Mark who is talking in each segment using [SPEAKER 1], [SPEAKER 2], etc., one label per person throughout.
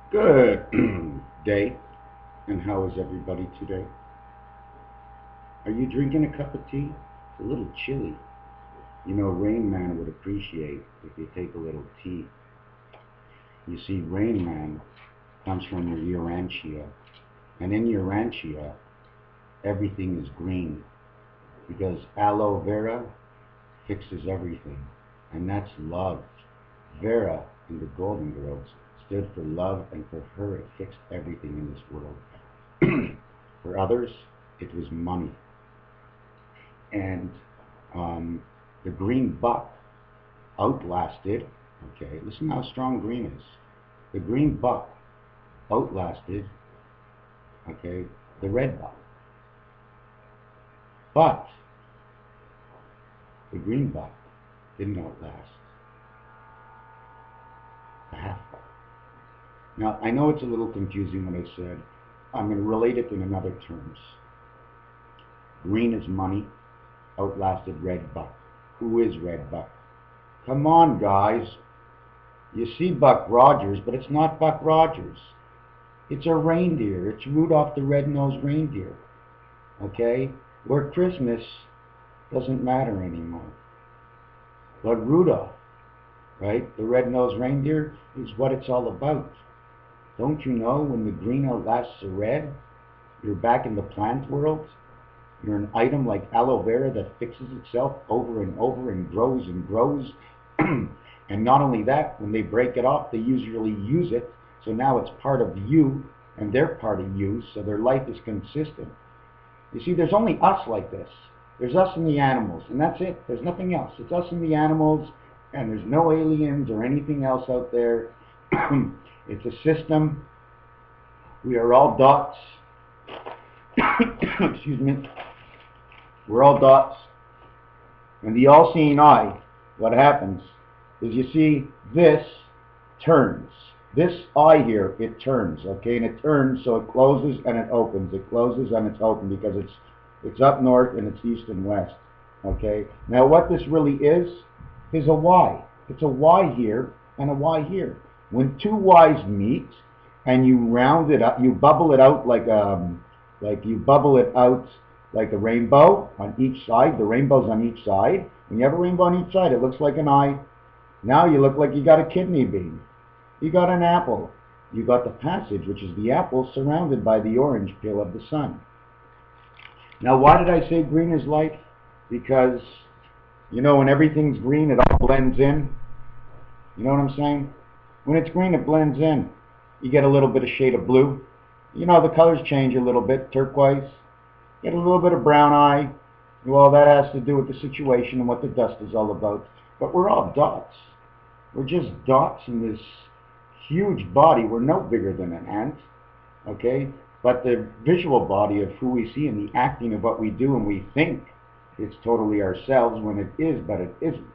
[SPEAKER 1] Good day, and how is everybody today? Are you drinking a cup of tea? It's a little chilly. You know, RAINMAN would appreciate if you take a little tea. You see, RAINMAN comes from URANTIA, and in URANTIA, everything is green, because aloe vera fixes everything, and that's love. Vera in the Golden Girls stood for love, and for her it fixed everything in this world. For others, it was money. And the green buck outlasted, okay, listen how strong green is. The green buck outlasted, okay, the red buck. But the green buck didn't outlast the half buck. Now, I know it's a little confusing what I said. I'm going to relate it in another terms. Green is money, outlasted red buck. Who is red buck? Come on, guys. You see Buck Rogers, but it's not Buck Rogers. It's a reindeer. It's Rudolph the Red-Nosed Reindeer. Okay? Where Christmas doesn't matter anymore. But Rudolph, right, the red-nosed reindeer, is what it's all about. Don't you know when the green outlasts the red, you're back in the plant world? You're an item like aloe vera that fixes itself over and over and grows and grows. And not only that, when they break it off, they usually use it. So now it's part of you, and they're part of you, so their life is consistent. You see, there's only us like this. There's us and the animals, and that's it. There's nothing else. It's us and the animals, and there's no aliens or anything else out there. It's a system. We are all dots. Excuse me. We're all dots. And the all-seeing eye, what happens is, you see, this turns. This eye here, it turns, okay? And it turns, so it closes and it opens. It closes and it's open because it's up north and it's east and west, okay? Now what this really is a Y. It's a Y here and a Y here. When two Y's meet and you round it up, you bubble it out like you bubble it out like a rainbow on each side. The rainbow's on each side. When you have a rainbow on each side, it looks like an eye. Now you look like you got a kidney bean. You got an apple. You got the passage, which is the apple surrounded by the orange peel of the sun. Now, why did I say green is life? Because, you know, when everything's green, it all blends in. You know what I'm saying? When it's green, it blends in. You get a little bit of shade of blue. You know, the colors change a little bit. Turquoise. Get a little bit of brown eye. Well, that has to do with the situation and what the dust is all about. But we're all dots. We're just dots in this huge body. We're no bigger than an ant, okay? But the visual body of who we see and the acting of what we do, and we think it's totally ourselves when it is, but it isn't.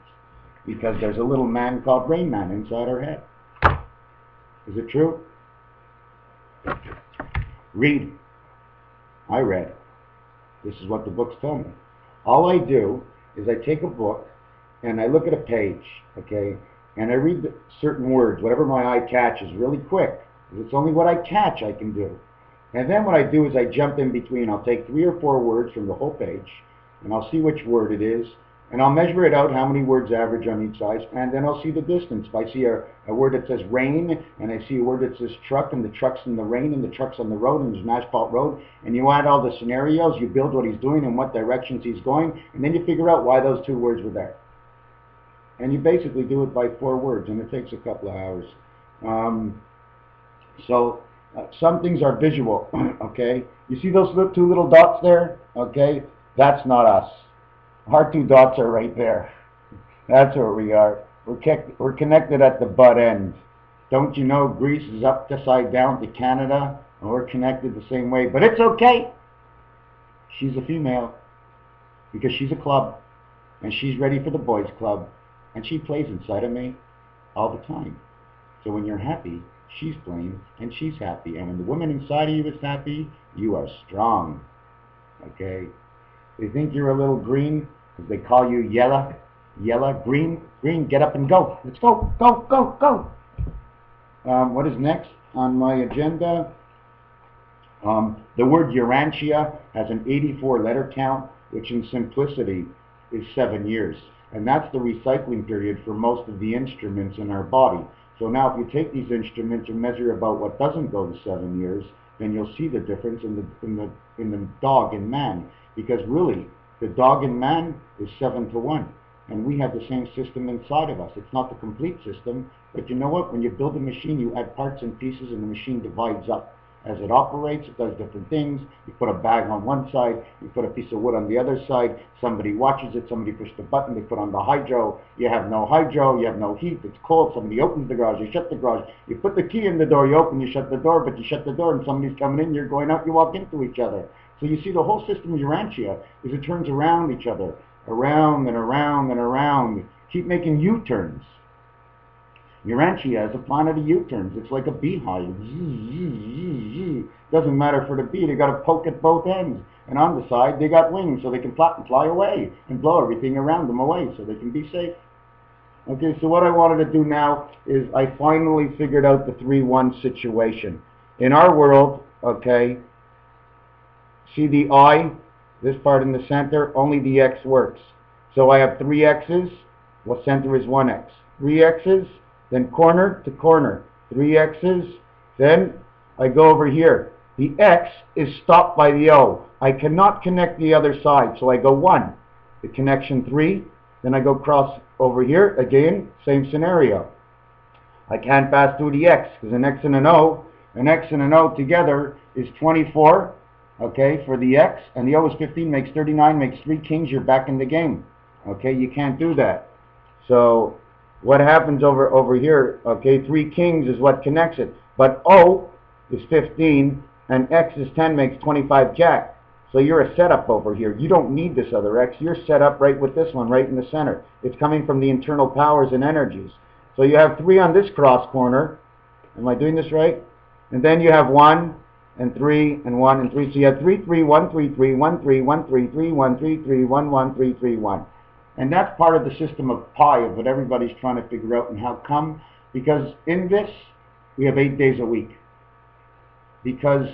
[SPEAKER 1] Because there's a little man called RAINMAN inside our head. Is it true? Read. I read. This is what the books tell me. All I do is I take a book and I look at a page, okay, and I read certain words, whatever my eye catches, really quick. It's only what I catch I can do. And then what I do is I jump in between. I'll take 3 or 4 words from the whole page, and I'll see which word it is, and I'll measure it out, how many words average on each side, and then I'll see the distance. If I see a word that says rain, and I see a word that says truck, and the truck's in the rain, and the truck's on the road, and there's an asphalt road, and you add all the scenarios, you build what he's doing and what directions he's going, and then you figure out why those 2 words were there. And you basically do it by 4 words, and it takes a couple of hours. Some things are visual, okay? You see those 2 little dots there? Okay? That's not us. Our 2 dots are right there. That's where we are. We're connected at the butt end. Don't you know Greece is upside down to Canada? And we're connected the same way. But it's okay. She's a female. Because she's a club. And she's ready for the boys' club. And she plays inside of me all the time. So when you're happy, she's playing and she's happy. And when the woman inside of you is happy, you are strong. Okay? They think you're a little green because they call you yellow. Yellow, green, green, get up and go. Let's go, go, go, go. What is next? on my agenda. The word URANTIA has an 84 letter count, which in simplicity is 7 years. And that's the recycling period for most of the instruments in our body. So now if you take these instruments and measure about what doesn't go to 7 years, then you'll see the difference in the dog and man. Because really, the dog and man is 7 to 1. And we have the same system inside of us. It's not the complete system, but you know what? When you build a machine, you add parts and pieces and the machine divides up. As it operates, it does different things. You put a bag on one side, you put a piece of wood on the other side, somebody watches it, somebody pushes the button, they put on the hydro, you have no hydro, you have no heat, it's cold, somebody opens the garage, you shut the garage, you put the key in the door, you open, you shut the door, but you shut the door and somebody's coming in, you're going out, you walk into each other. So you see the whole system of URANTIA is it turns around each other, around and around and around, keep making U-turns. URANTIA is a planet of U-turns. It's like a beehive. Doesn't matter for the bee. They got to poke at both ends. And on the side, they got wings so they can flap and fly away and blow everything around them away so they can be safe. Okay, so what I wanted to do now is I finally figured out the 3-1 situation. In our world, okay, see the I, this part in the center, only the X works. So I have 3 X's. Well, center is 1 X. 3 X's. Then corner to corner, 3 X's, then I go over here. The X is stopped by the O. I cannot connect the other side, so I go 1. The connection 3, then I go cross over here, again, same scenario. I can't pass through the X, because an X and an O together is 24, okay, for the X, and the O is 15, makes 39, makes 3 kings, you're back in the game. Okay, you can't do that. So what happens over here, okay, 3 kings is what connects it. But O is 15 and X is 10, makes 25 jack. So you're a setup over here. You don't need this other X. You're set up right with this one, right in the center. It's coming from the internal powers and energies. So you have 3 on this cross corner. Am I doing this right? And then you have 1 and 3 and 1 and 3. So you have 3, 3, 1, 3, 3, 1, 3, 1, 3, 3, 1, 3, 3, 1, 1, 3, 3, 1. And that's part of the system of pi, of what everybody's trying to figure out and how come. Because in this, we have 8 days a week. Because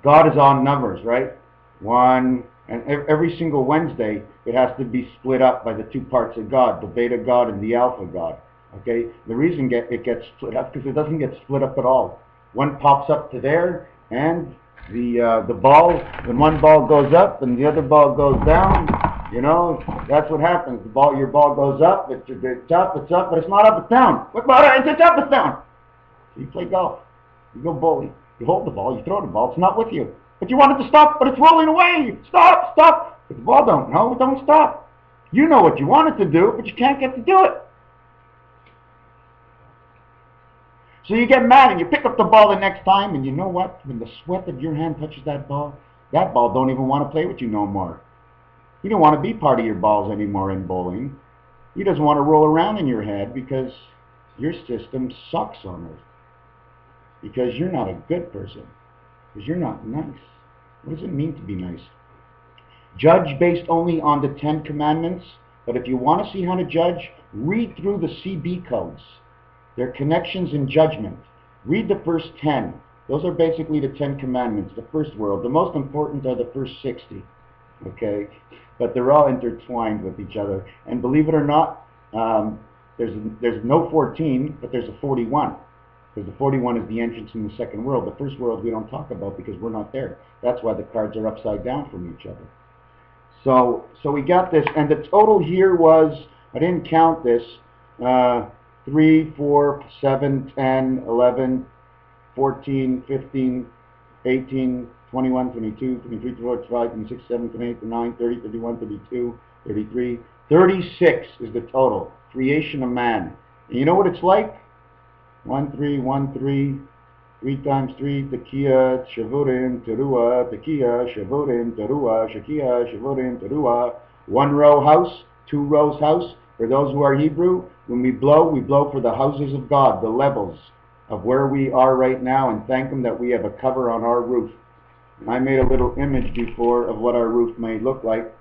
[SPEAKER 1] God is on numbers, right? 1, and every single Wednesday, it has to be split up by the 2 parts of God, the beta God and the alpha God. Okay? The reason it gets split up, because it doesn't get split up at all. One pops up to there, and the ball, when one ball goes up and the other ball goes down, you know, that's what happens. Your ball goes up, it's up, but it's not up, it's down. What about it? It's up, it's down. So you play golf. You go bowling. You hold the ball, you throw the ball, it's not with you. But you want it to stop, but it's rolling away. Stop, stop. But the ball don't stop. You know what you want it to do, but you can't get to do it. So you get mad and you pick up the ball the next time, and you know what? When the sweat of your hand touches that ball don't even want to play with you no more. He don't want to be part of your balls anymore in bowling. He doesn't want to roll around in your head because your system sucks on it. Because you're not a good person. Because you're not nice. What does it mean to be nice? Judge based only on the 10 commandments. But if you want to see how to judge, read through the CB codes. Their connections in judgment. Read the first 10. Those are basically the 10 commandments, the first world. The most important are the first 60. Okay? But they're all intertwined with each other. And believe it or not, there's no 14, but there's a 41. Because the 41 is the entrance in the second world. The first world we don't talk about because we're not there. That's why the cards are upside down from each other. So we got this, and the total here was, I didn't count this, 3, 4, 7, 10, 11, 14, 15, 18, 21, 22, 23, 24, 25, 26, 27, 28, 29, 30, 31, 32, 33, 36 is the total. Creation of man. And you know what it's like? 1, 3, 1, 3, 3 times 3, Tekiah, Shavurim, Teruah, Tekiah, Shavurim, Teruah, Shekiah, Shavurim, Teruah. 1 row house, 2 rows house. For those who are Hebrew, when we blow for the houses of God, the levels of where we are right now, and thank Him that we have a cover on our roof. And I made a little image before of what our roof may look like.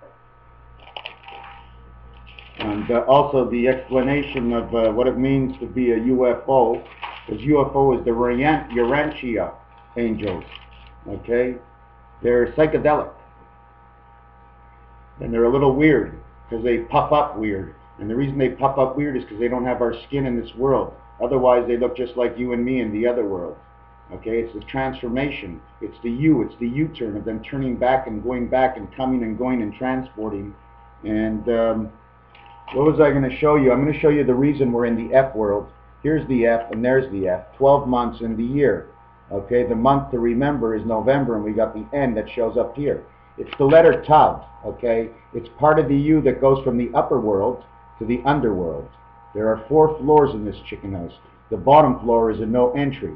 [SPEAKER 1] And also the explanation of what it means to be a UFO. Because UFO is the URANTIA angels. Okay? They're psychedelic. And they're a little weird because they puff up weird. And the reason they puff up weird is because they don't have our skin in this world. Otherwise, they look just like you and me in the other world. Okay? It's the transformation. It's the U-turn of them turning back and going back and coming and going and transporting. And what was I going to show you? I'm going to show you the reason we're in the F world. Here's the F and there's the F. 12 months in the year. Okay, the month to remember is November, and we got the N that shows up here. It's the letter Tav, okay? It's part of the U that goes from the upper world to the underworld. There are 4 floors in this chicken house. The bottom floor is a no entry.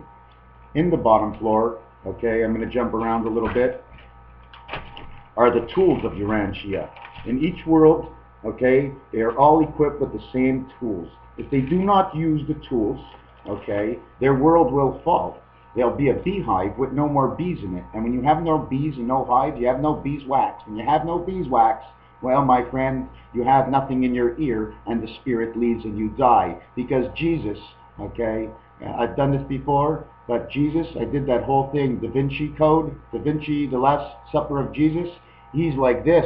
[SPEAKER 1] In the bottom floor, okay, I'm going to jump around a little bit, are the tools of URANTIA. In each world, okay, they are all equipped with the same tools. If they do not use the tools, okay, their world will fall. There'll be a beehive with no more bees in it. And when you have no bees and no hive, you have no beeswax. When you have no beeswax, well, my friend, you have nothing in your ear, and the spirit leaves and you die. Because Jesus, okay, I've done this before, but Jesus, I did that whole thing, Da Vinci Code, Da Vinci, the Last Supper of Jesus, he's like this,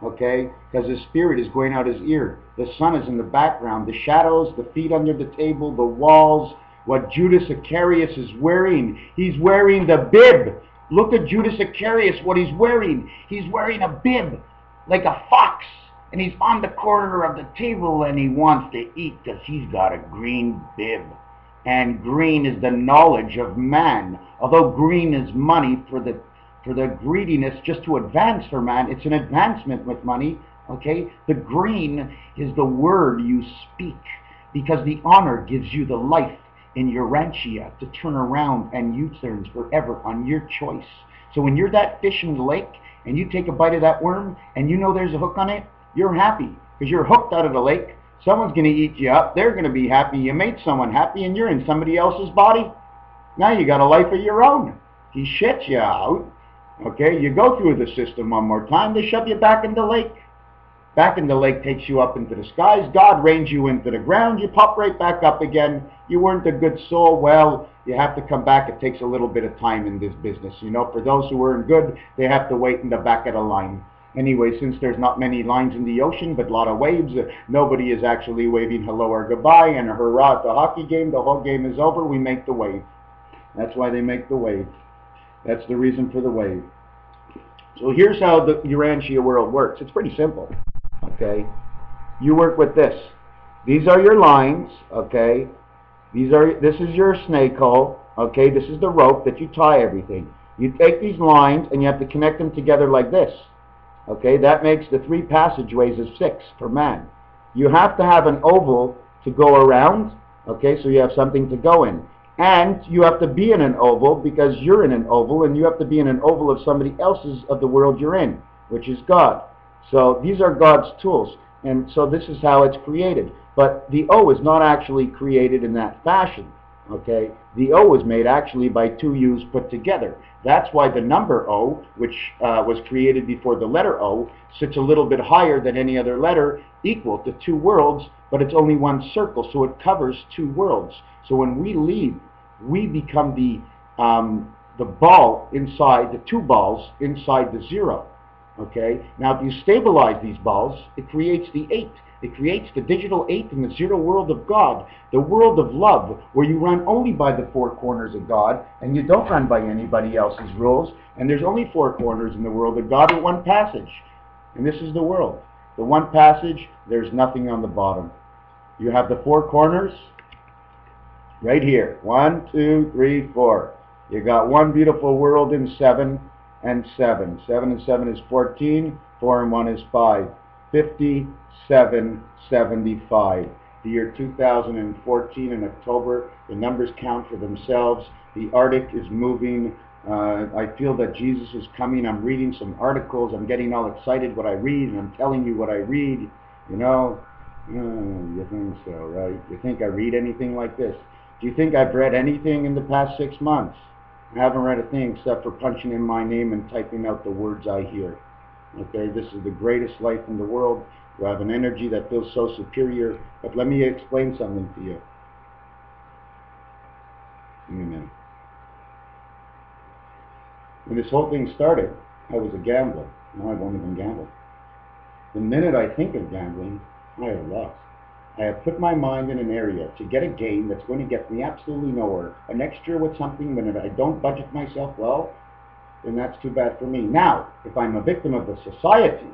[SPEAKER 1] okay, because his spirit is going out his ear. The sun is in the background, the shadows, the feet under the table, the walls, what Judas Iscariot is wearing. He's wearing the bib. Look at Judas Iscariot, what he's wearing. He's wearing a bib, like a fox. And he's on the corner of the table and he wants to eat because he's got a green bib. And green is the knowledge of man. Although green is money for the greediness just to advance for man, it's an advancement with money. Okay? The green is the word you speak, because the honor gives you the life in URANTIA to turn around and U-turns forever on your choice. So when you're that fish in the lake and you take a bite of that worm and you know there's a hook on it, you're happy because you're hooked out of the lake. Someone's going to eat you up. They're going to be happy. You made someone happy and you're in somebody else's body. Now you got a life of your own. He shits you out. Okay, you go through the system one more time. They shove you back in the lake. Back in the lake takes you up into the skies. God rains you into the ground. You pop right back up again. You weren't a good soul. Well, you have to come back. It takes a little bit of time in this business. You know, for those who weren't good, they have to wait in the back of the line. Anyway, since there's not many lines in the ocean, but a lot of waves, nobody is actually waving hello or goodbye and a hurrah at the hockey game. The whole game is over. We make the wave. That's why they make the wave. That's the reason for the wave. So here's how the URANTIA world works. It's pretty simple. Okay, you work with this. These are your lines. Okay, this is your snake hole. Okay, this is the rope that you tie everything. You take these lines and you have to connect them together like this. Okay, that makes the 3 passageways of 6 for man. You have to have an oval to go around. Okay, so you have something to go in. And you have to be in an oval because you're in an oval, and you have to be in an oval of somebody else's of the world you're in, which is God. So these are God's tools, and so this is how it's created. But the O is not actually created in that fashion, okay? The O is made actually by 2 U's put together. That's why the number O, which was created before the letter O, sits a little bit higher than any other letter, equal to 2 worlds, but it's only 1 circle, so it covers 2 worlds. So when we leave, we become the ball inside, the 2 balls inside the 0. Okay, now if you stabilize these balls, it creates the 8. It creates the digital 8 in the 0 world of God, the world of love, where you run only by the 4 corners of God, and you don't run by anybody else's rules, and there's only 4 corners in the world of God with 1 passage. And this is the world. The 1 passage, there's nothing on the bottom. You have the 4 corners right here. 1, 2, 3, 4. You got 1 beautiful world in 7. And 7. 7 and 7 is 14. 4 and 1 is 5. 57, 75. The year 2014 in October. The numbers count for themselves. The Arctic is moving. I feel that Jesus is coming. I'm reading some articles. I'm getting all excited what I read, and I'm telling you what I read. You know, you think so, right? You think I read anything like this? Do you think I've read anything in the past 6 months? I haven't read a thing except for punching in my name and typing out the words I hear. Okay, this is the greatest life in the world. You have an energy that feels so superior. But let me explain something to you. Give me a minute. When this whole thing started, I was a gambler. Now I won't even gamble. The minute I think of gambling, I have lost. I have put my mind in an area to get a game that's going to get me absolutely nowhere. An extra with something when I don't budget myself well, then that's too bad for me. Now, if I'm a victim of the society,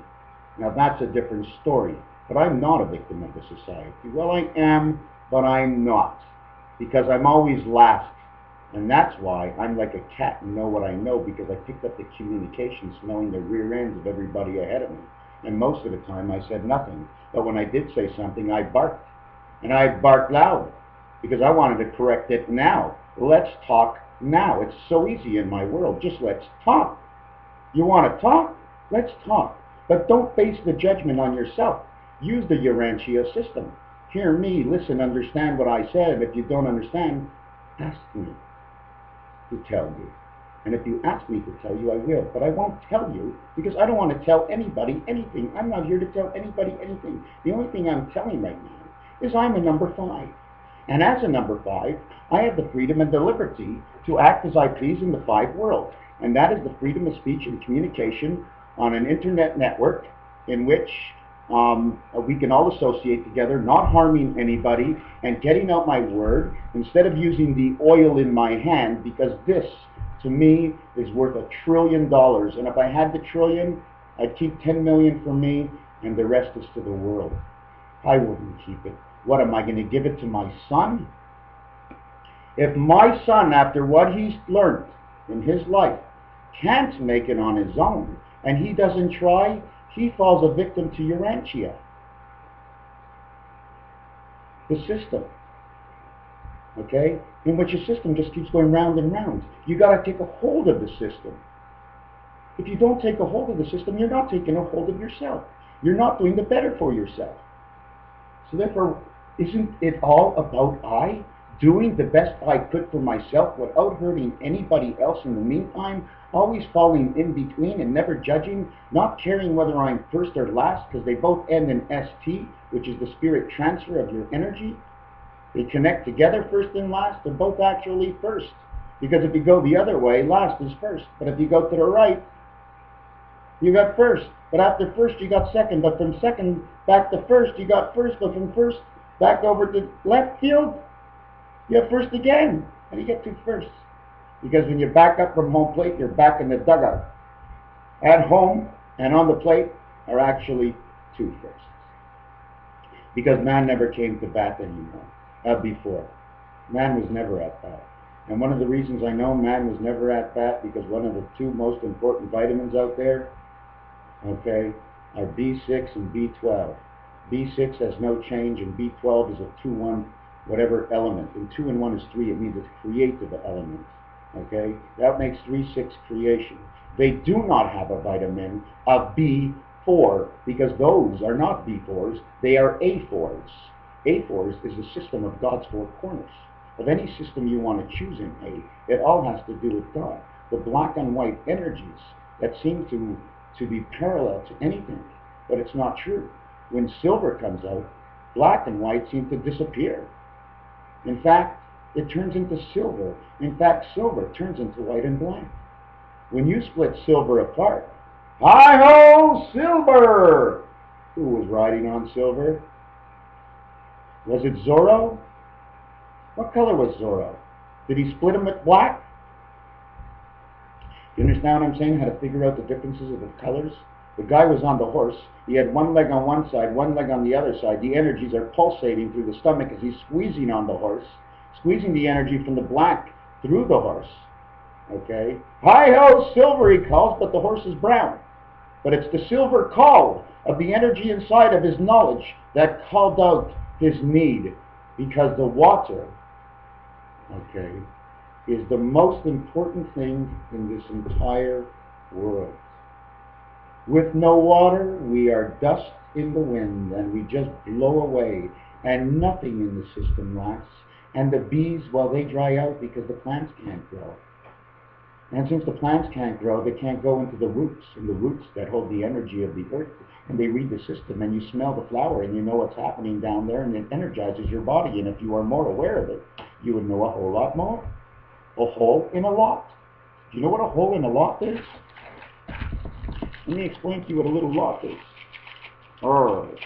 [SPEAKER 1] now that's a different story. But I'm not a victim of the society. Well, I am, but I'm not. Because I'm always last. And that's why I'm like a cat and know what I know, because I picked up the communication smelling the rear ends of everybody ahead of me. And most of the time I said nothing. But when I did say something, I barked. And I barked loud because I wanted to correct it now. Let's talk now. It's so easy in my world. Just let's talk. You want to talk? Let's talk. But don't base the judgment on yourself. Use the URANTIA system. Hear me, listen, understand what I said. If you don't understand, ask me to tell you. And if you ask me to tell you, I will. But I won't tell you because I don't want to tell anybody anything. I'm not here to tell anybody anything. The only thing I'm telling right now is I'm a number 5. And as a number 5, I have the freedom and the liberty to act as I please in the 5 world. And that is the freedom of speech and communication on an internet network in which we can all associate together, not harming anybody, and getting out my word instead of using the oil in my hand, because this, to me, is worth $1 trillion. And if I had the trillion, I'd keep 10 million for me, and the rest is to the world. I wouldn't keep it. What, am I going to give it to my son? If my son, after what he's learned in his life, can't make it on his own, and he doesn't try, he falls a victim to URANTIA, the system, okay? In which a system just keeps going round and round. You got to take a hold of the system. If you don't take a hold of the system, you're not taking a hold of yourself. You're not doing the better for yourself. So therefore, isn't it all about I doing the best I could for myself without hurting anybody else in the meantime, always falling in between and never judging, not caring whether I'm first or last, because they both end in ST, which is the spirit transfer of your energy. They connect together, first and last. They're both actually first, because if you go the other way, last is first. But if you go to the right, you got first. But after first, you got second. But from second back to first, you got first. But from first back over to left field, you have first again, and you get 2 firsts. Because when you back up from home plate, you're back in the dugout. At home and on the plate are actually 2 firsts. Because man never came to bat anymore, before. Man was never at bat. And one of the reasons I know man was never at bat, because one of the 2 most important vitamins out there, okay, are B6 and B12. B6 has no change, and B12 is a 2-1 whatever element. And 2 and 1 is 3. It means it's creative element. Okay, that makes 3-6 creation. They do not have a vitamin of B4, because those are not B4s, they are A4s. A4s is the system of God's 4 corners. Of any system you want to choose in A, it all has to do with God. The black and white energies that seem to be parallel to anything, but it's not true. When silver comes out, black and white seem to disappear. In fact, it turns into silver. In fact, silver turns into white and black. When you split silver apart, hi-ho, silver! Who was riding on silver? Was it Zorro? What color was Zorro? Did he split him at black? You understand what I'm saying? How to figure out the differences of the colors? The guy was on the horse. He had one leg on one side, one leg on the other side. The energies are pulsating through the stomach as he's squeezing on the horse, squeezing the energy from the black through the horse. Okay? Hi-ho, silver, he calls, but the horse is brown. But it's the silver call of the energy inside of his knowledge that called out his need, because the water, okay, is the most important thing in this entire world. With no water, we are dust in the wind, and we just blow away, and nothing in the system lasts. And the bees, well, they dry out because the plants can't grow. And since the plants can't grow, they can't go into the roots, and the roots that hold the energy of the earth, and they read the system, and you smell the flower, and you know what's happening down there, and it energizes your body. And if you are more aware of it, you would know a whole lot more. A hole in a lot. Do you know what a hole in a lot is? Let me explain to you what a little lot is. Alright.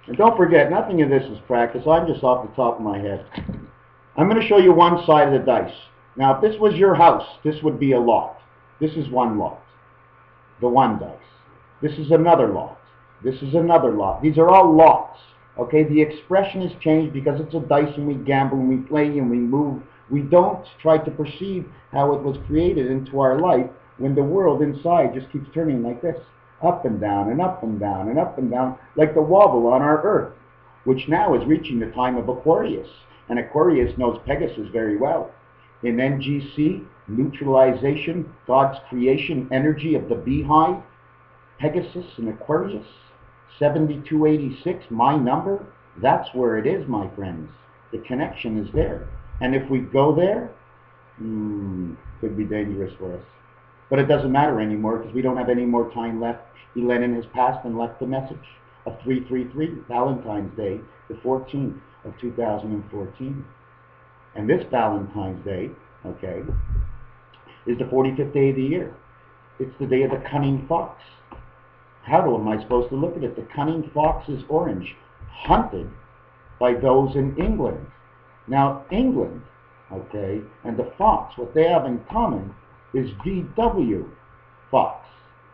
[SPEAKER 1] And don't forget, nothing of this is practice. I'm just off the top of my head. I'm going to show you one side of the dice. Now, if this was your house, this would be a lot. This is one lot. The one dice. This is another lot. This is another lot. These are all lots. Okay, the expression is changed because it's a dice and we gamble and we play and we move. We don't try to perceive how it was created into our life when the world inside just keeps turning like this. Up and down and up and down and up and down, like the wobble on our Earth, which now is reaching the time of Aquarius. And Aquarius knows Pegasus very well. In NGC, neutralization, God's creation energy of the beehive, Pegasus and Aquarius, 7286, my number, that's where it is, my friends. The connection is there. And if we go there, could be dangerous for us. But it doesn't matter anymore because we don't have any more time left. ELENIN has passed and left the message of 333, Valentine's Day, the 14th of 2014. And this Valentine's Day, okay, is the 45th day of the year. It's the day of the cunning fox. How am I supposed to look at it? The cunning fox is orange, hunted by those in England. Now, England, okay, and the fox, what they have in common is VW, fox.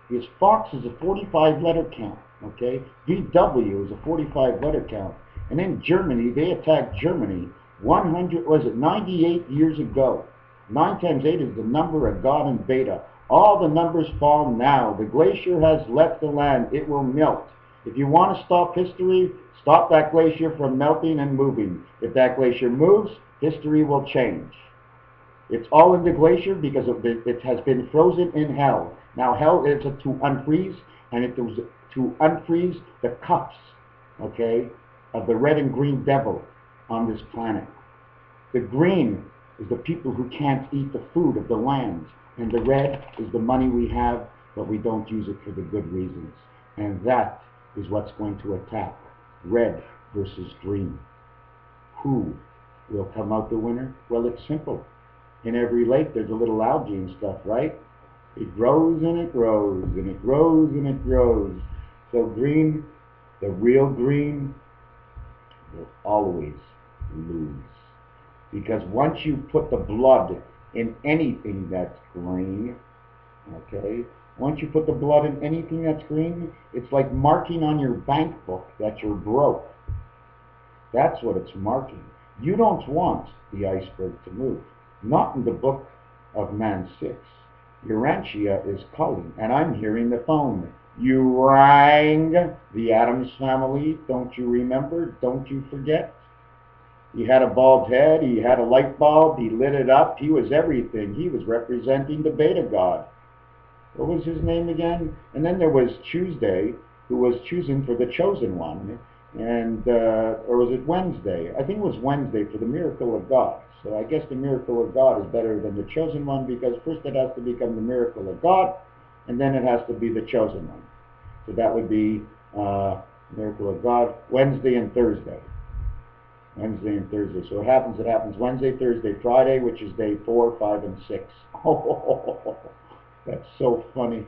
[SPEAKER 1] Because fox is a 45-letter count, okay? VW is a 45-letter count. And in Germany, they attacked Germany 98 years ago. 9 times 8 is the number of God and beta. All the numbers fall now. The glacier has left the land. It will melt. If you want to stop history, stop that glacier from melting and moving. If that glacier moves, history will change. It's all in the glacier because it has been frozen in hell. Now hell is to unfreeze, and it was to unfreeze the cups, okay, of the red and green devil on this planet. The green is the people who can't eat the food of the land, and the red is the money we have, but we don't use it for the good reasons. And that is what's going to attack. Red versus green. Who will come out the winner? Well, it's simple. In every lake there's a little algae and stuff, right? It grows and it grows and it grows and it grows. So green, the real green, will always lose. Because once you put the blood in anything that's green, okay, once you put the blood in anything that's green, it's like marking on your bank book that you're broke. That's what it's marking. You don't want the iceberg to move. Not in the book of Man 6. URANTIA is calling, and I'm hearing the phone. You rang the Addams family, don't you remember? Don't you forget? He had a bald head, he had a light bulb, he lit it up, he was everything. He was representing the beta god. What was his name again? And then there was Tuesday, who was chosen for the chosen one, and or was it Wednesday? I think it was Wednesday for the miracle of God. So I guess the miracle of God is better than the chosen one, because first it has to become the miracle of God, and then it has to be the chosen one. So that would be miracle of God, Wednesday and Thursday. Wednesday and Thursday. So it happens Wednesday, Thursday, Friday, which is day 4, 5, and 6. Oh, that's so funny.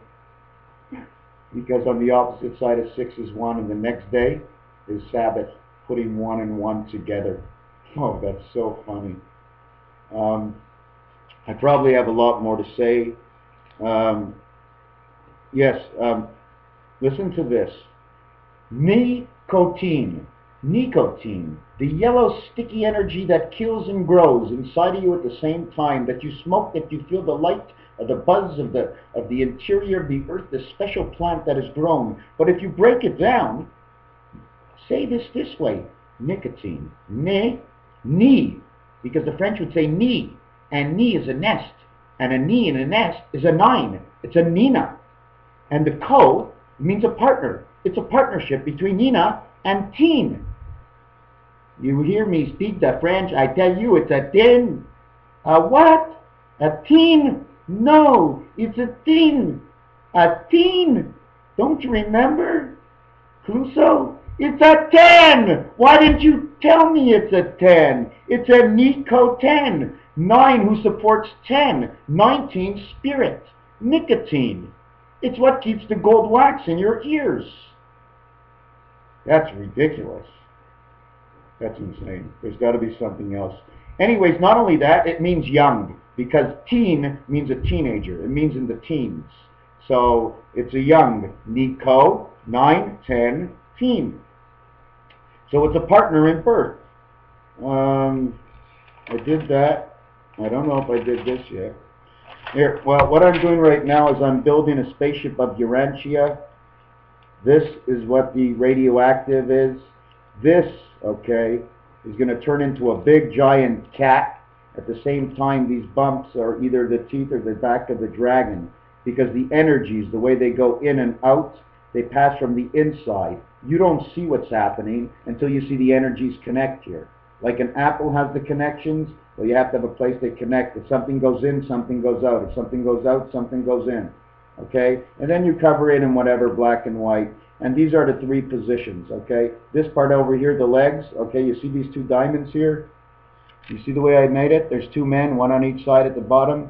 [SPEAKER 1] Because on the opposite side of 6 is 1, and the next day is Sabbath, putting 1 and 1 together. Oh, that's so funny. I probably have a lot more to say. Listen to this. Nicotine. Nicotine, the yellow sticky energy that kills and grows inside of you at the same time that you smoke, that you feel the light of the buzz of the interior of the earth, the special plant that is grown. But if you break it down, say this way, nicotine, ni, because the French would say ni, and ni is a nest, and a ni in a nest is a 9. It's a Nina, and the co means a partner. It's a partnership between Nina and teen. You hear me speak the French, I tell you it's a tin. A what? A teen? No, it's a teen. A teen. Don't you remember? Clouseau? It's a 10. Why didn't you tell me it's a 10? It's a Nico 10. 9 who supports 10. 19 spirit. Nicotine. It's what keeps the gold wax in your ears. That's ridiculous. That's insane. There's got to be something else. Anyways, not only that, it means young, because teen means a teenager. It means in the teens. So it's a young. Nico, 9, 10, teen. So it's a partner in birth. I did that. I don't know if I did this yet. Here, well, what I'm doing right now is I'm building a spaceship of URANTIA. This is what the radioactive is. This, okay, is going to turn into a big giant cat. At the same time, these bumps are either the teeth or the back of the dragon, because the energies, the way they go in and out, they pass from the inside. You don't see what's happening until you see the energies connect here. Like an apple has the connections, well, you have to have a place they connect. If something goes in, something goes out. If something goes out, something goes in. Okay? And then you cover it in whatever, black and white. And these are the 3 positions, okay? This part over here, the legs, okay, you see these 2 diamonds here? You see the way I made it? There's 2 men, 1 on each side at the bottom.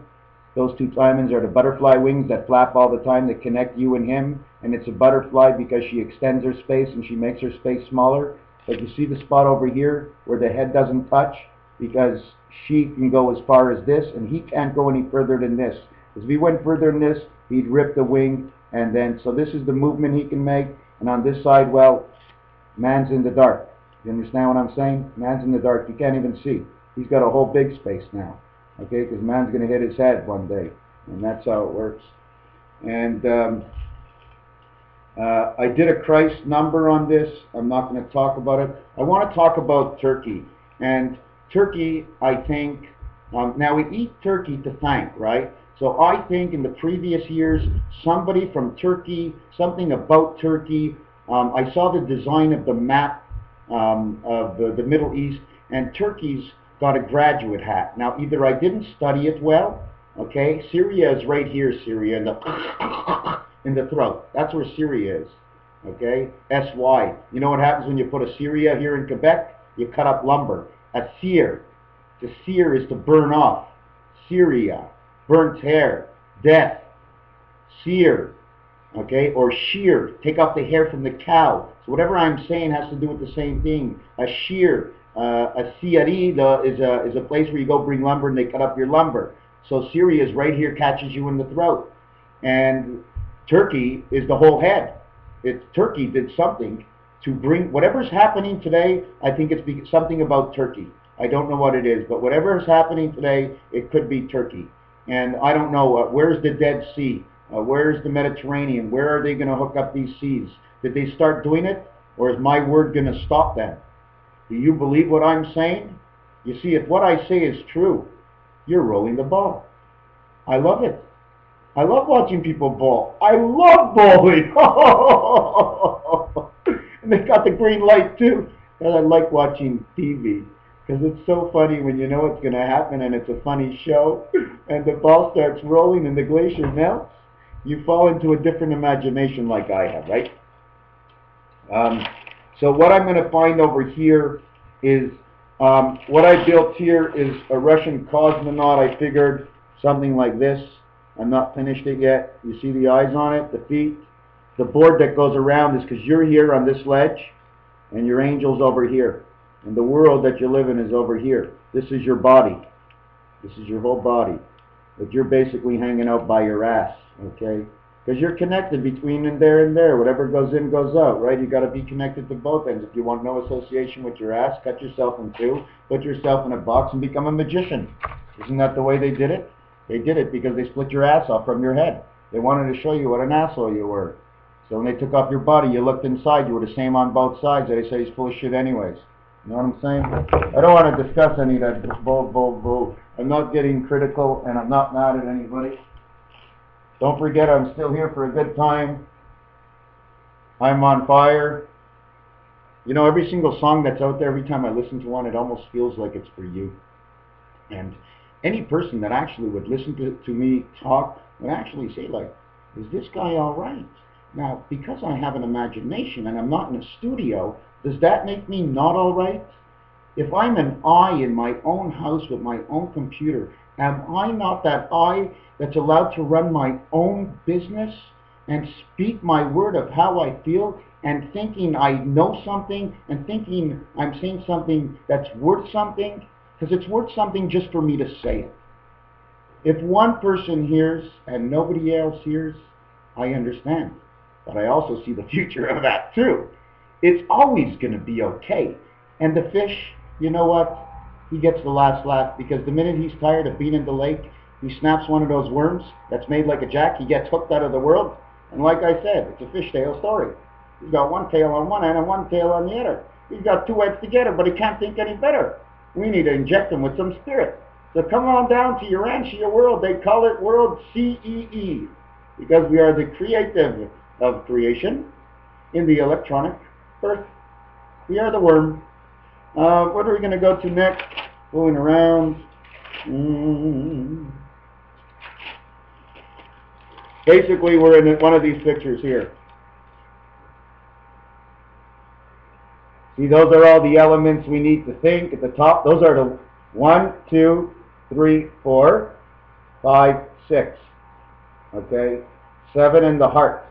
[SPEAKER 1] Those 2 diamonds are the butterfly wings that flap all the time that connect you and him. And it's a butterfly because she extends her space and she makes her space smaller. But you see the spot over here where the head doesn't touch? Because she can go as far as this and he can't go any further than this. Because if he went further than this, he'd rip the wing. And then, so this is the movement he can make. And on this side, well, man's in the dark. You understand what I'm saying? Man's in the dark. You can't even see. He's got a whole big space now. Okay, because man's going to hit his head one day. And that's how it works. And I did a Christ number on this. I'm not going to talk about it. I want to talk about turkey. And turkey, I think, now we eat turkey to thank, right? So I think in the previous years, somebody from Turkey, something about Turkey, I saw the design of the map of the Middle East, and Turkey's got a graduate hat. Now, either I didn't study it well, okay? Syria is right here, Syria, in the throat. That's where Syria is, okay? S-Y. You know what happens when you put a Syria here in Quebec? You cut up lumber. A sear. To sear is to burn off. Syria. Burnt hair, death, sear, okay, or shear, take off the hair from the cow. So whatever I'm saying has to do with the same thing. A shear, a siarida is a place where you go bring lumber and they cut up your lumber. So Syria is right here, catches you in the throat. And Turkey is the whole head. Turkey did something to bring, whatever's happening today, I think it's something about Turkey. I don't know what it is, but whatever is happening today, it could be Turkey. And I don't know, where's the Dead Sea? Where's the Mediterranean? Where are they going to hook up these seas? Did they start doing it? Or is my word going to stop them? Do you believe what I'm saying? You see, if what I say is true, you're rolling the ball. I love it. I love watching people ball. I love bowling. And they got the green light too. And I like watching TV. Because it's so funny when you know what's going to happen and it's a funny show and the ball starts rolling and the glacier melts. You fall into a different imagination like I have, right? So what I'm going to find over here is, what I built here is a Russian cosmonaut. I figured something like this. I'm not finished it yet. You see the eyes on it, the feet. The board that goes around is because you're here on this ledge and your angel's over here. And the world that you live in is over here. This is your body. This is your whole body. But you're basically hanging out by your ass, okay? Because you're connected between and there. Whatever goes in goes out, right? You got to be connected to both ends. If you want no association with your ass, cut yourself in 2, put yourself in a box and become a magician. Isn't that the way they did it? They did it because they split your ass off from your head. They wanted to show you what an asshole you were. So when they took off your body, you looked inside. You were the same on both sides. They say he's full of shit anyways. You know what I'm saying? I don't want to discuss any of that bull. I'm not getting critical, and I'm not mad at anybody. Don't forget, I'm still here for a good time. I'm on fire. You know, every single song that's out there, every time I listen to one, it almost feels like it's for you. And any person that actually would listen to me talk would actually say, like, is this guy all right? Now, because I have an imagination and I'm not in a studio, does that make me not all right? If I'm an I in my own house with my own computer, am I not that I that's allowed to run my own business and speak my word of how I feel and thinking I know something and thinking I'm saying something that's worth something? Because it's worth something just for me to say it. If one person hears and nobody else hears, I understand. But I also see the future of that too. It's always going to be okay. And the fish, you know what? He gets the last laugh, because the minute he's tired of being in the lake, he snaps one of those worms that's made like a jack. He gets hooked out of the world. And like I said, it's a fishtail story. He's got one tail on one end and one tail on the other. He's got two heads together, but he can't think any better. We need to inject him with some spirit. So come on down to URANTIA world. They call it World CEE, because we are the creative of creation in the electronic earth. We are the worm. What are we going to go to next? Going around. Basically, we're in one of these pictures here. See, those are all the elements we need to think at the top. Those are the 1, 2, 3, 4, 5, 6. Okay? 7 in the heart.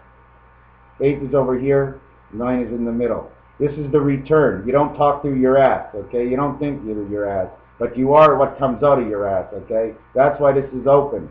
[SPEAKER 1] 8 is over here. 9 is in the middle. This is the return. You don't talk through your ass, okay? You don't think through your ass, but you are what comes out of your ass, okay? That's why this is open.